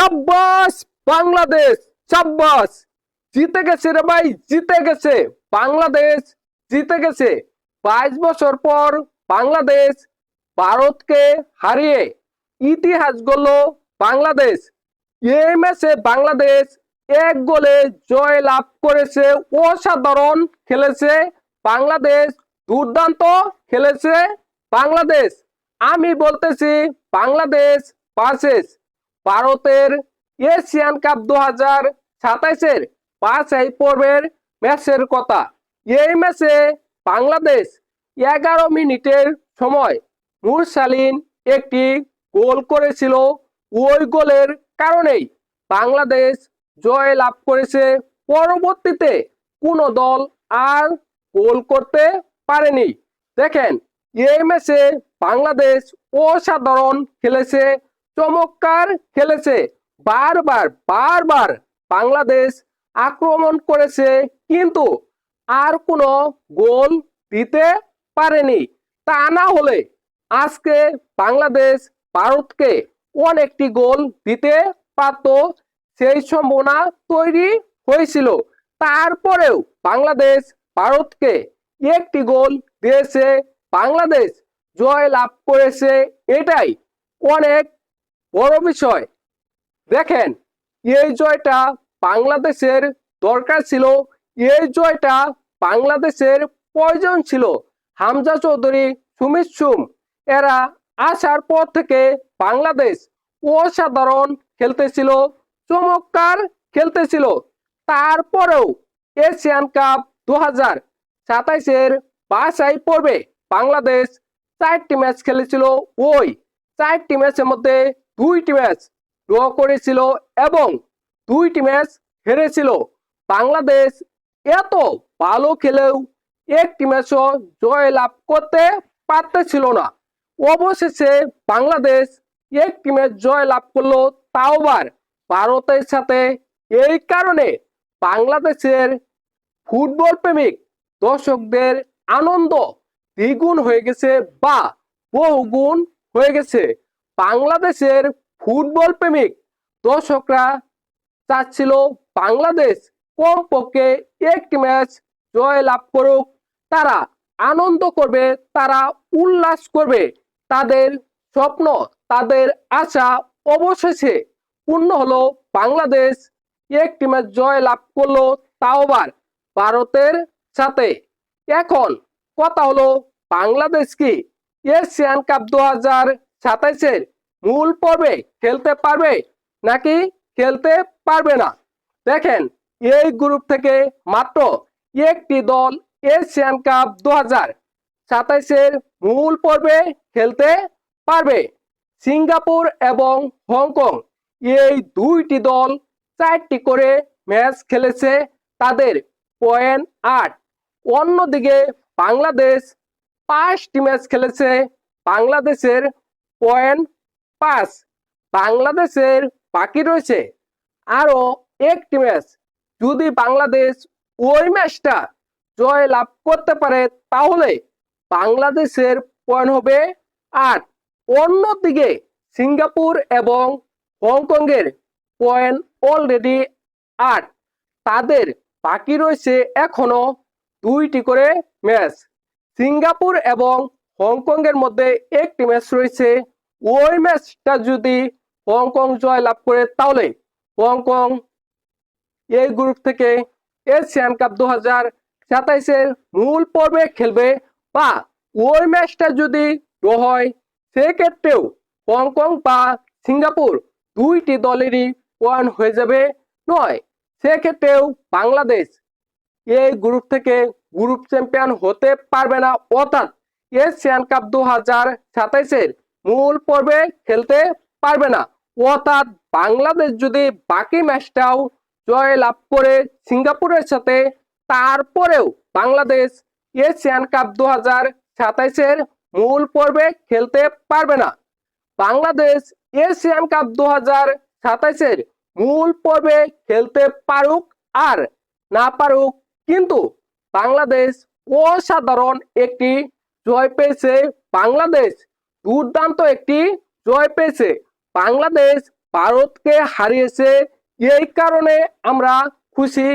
সাব্বাস বাংলাদেশ, সাব্বাস। জিতে গেছে রে ভাই, জিতে গেছে বাংলাদেশ, জিতে গেছে। 22 বছর পর বাংলাদেশ ভারতকে হারিয়ে ইতিহাস গড়ল বাংলাদেশ। এই ম্যাচে বাংলাদেশ 1 গোলে জয় লাভ করেছে। অসাধারণ খেলেছে বাংলাদেশ, দুর্দান্ত খেলেছে বাংলাদেশ। আমি বলতেছি বাংলাদেশ ভার্সেস ভারতের এশিয়ান কাপ 2027-এর বাছাই পর্বের ম্যাচের কথা। এই ম্যাচে বাংলাদেশ 11 মিনিটের সময় মুরসালিন একটি গোল করেছিল। ওই গোলের কারণেই বাংলাদেশ জয় লাভ করেছে। পরবর্তীতে কোনো দল আর গোল করতে পারেনি। দেখেন, এই ম্যাচে বাংলাদেশ অসাধারণ খেলেছে, চমৎকার খেলেছে। বারবার বারবার বাংলাদেশ আক্রমণ করেছে, কিন্তু আর কোনো গোল দিতে পারেনি। তা না হলে আজকে বাংলাদেশ ভারতকে অনেকটি গোল দিতে পারত, সেই সম্ভাবনা তৈরি হয়েছিল। তারপরেও বাংলাদেশ ভারতকে একটি গোল দিয়েছে, বাংলাদেশ জয় লাভ করেছে। এটাই অনেক বড় বিষয়। দেখেন, এই জয়টা বাংলাদেশের দরকার ছিল, এই জয়টা বাংলাদেশের প্রয়োজন ছিল। হামজা চৌধুরী, সুমিত সুম এরা আসার পর থেকে বাংলাদেশ অসাধারণ খেলতেছিল, চমৎকার খেলতেছিল। তারপরেও এশিয়ান কাপ 2027-এর বাছাই পর্বে বাংলাদেশ 4টি ম্যাচ খেলেছিল। ওই 4টি ম্যাচের মধ্যে 2টি ম্যাচ ড্র করেছিল এবং 2টি ম্যাচ হেরেছিল। বাংলাদেশ এত ভালো খেলেও একটি ম্যাচও জয় লাভ করতে পারতেছিল না। অবশেষে বাংলাদেশ একটি ম্যাচ জয় লাভ করলো, তাও আবার ভারতের সাথে। এই কারণে বাংলাদেশের ফুটবল প্রেমিক দর্শকদের আনন্দ দ্বিগুণ হয়ে গেছে বা বহুগুণ হয়ে গেছে। বাংলাদেশের ফুটবল প্রেমিক দর্শকরা চাচ্ছিল বাংলাদেশ কমপক্ষে একটি ম্যাচ জয় লাভ করুক। তারা আনন্দ করবে, তারা উল্লাস করবে, তাদের স্বপ্ন, তাদের আশা অবশেষে পূর্ণ হলো। বাংলাদেশ একটি ম্যাচ জয় লাভ করলো, তাও আবার ভারতের সাথে। এখন কথা হলো, বাংলাদেশ কি এশিয়ান কাপ 2027-এর মূল পর্বে খেলতে পারবে নাকি খেলতে পারবে না? দেখেন, এই গ্রুপ থেকে মাত্র একটি দল এশিয়ান কাপ 2027-এর মূল পর্বে খেলতে পারবে। সিঙ্গাপুর এবং হংকং, এই দুইটি দল 4টি করে ম্যাচ খেলেছে, তাদের পয়েন্ট 8। অন্যদিকে বাংলাদেশ 5টি ম্যাচ খেলেছে, বাংলাদেশের পয়েন্ট 5। বাংলাদেশের বাকি রয়েছে আরো একটি ম্যাচ। যদি বাংলাদেশ ওই ম্যাচটা জয় লাভ করতে পারে, তাহলে বাংলাদেশের পয়েন্ট হবে 8। অন্যদিকে সিঙ্গাপুর এবং হংকং এর পয়েন্ট অলরেডি 8। তাদের বাকি রয়েছে এখনো 2টি করে ম্যাচ। সিঙ্গাপুর এবং হংকং এর মধ্যে একটি ম্যাচ রয়েছে। ওই ম্যাচটা যদি হংকং জয় লাভ করে, তাহলে হংকং এই গ্রুপ থেকে এশিয়ান কাপ 2027-এর মূল পর্বে খেলবে। বা ওই ম্যাচটা যদি ড্র হয়, সেক্ষেত্রেও হংকং বা সিঙ্গাপুর দুইটি দলেরই পয়েন্ট হয়ে যাবে 9। সেক্ষেত্রেও বাংলাদেশ এই গ্রুপ থেকে গ্রুপ চ্যাম্পিয়ন হতে পারবে না, অর্থাৎ এশিয়ান কাপ 2027-এর মূল পর্বে খেলতে পারবে না। অর্থাৎ বাংলাদেশ যদি বাকি ম্যাচটাও জয় লাভ করে সিঙ্গাপুরের সাথে, তারপরেও বাংলাদেশ এশিয়ান কাপ 2027-এর মূল পর্বে খেলতে পারবে না। বাংলাদেশ এশিয়ান কাপ 2027-এর মূল পর্বে খেলতে পারুক আর না পারুক, কিন্তু বাংলাদেশ অসাধারণ একটি জয় পেয়েছে, বাংলাদেশ দুর্দান্ত একটি জয় পেয়েছে। বাংলাদেশ ভারতকে হারিয়েছে। এই কারণে আমরা খুশি।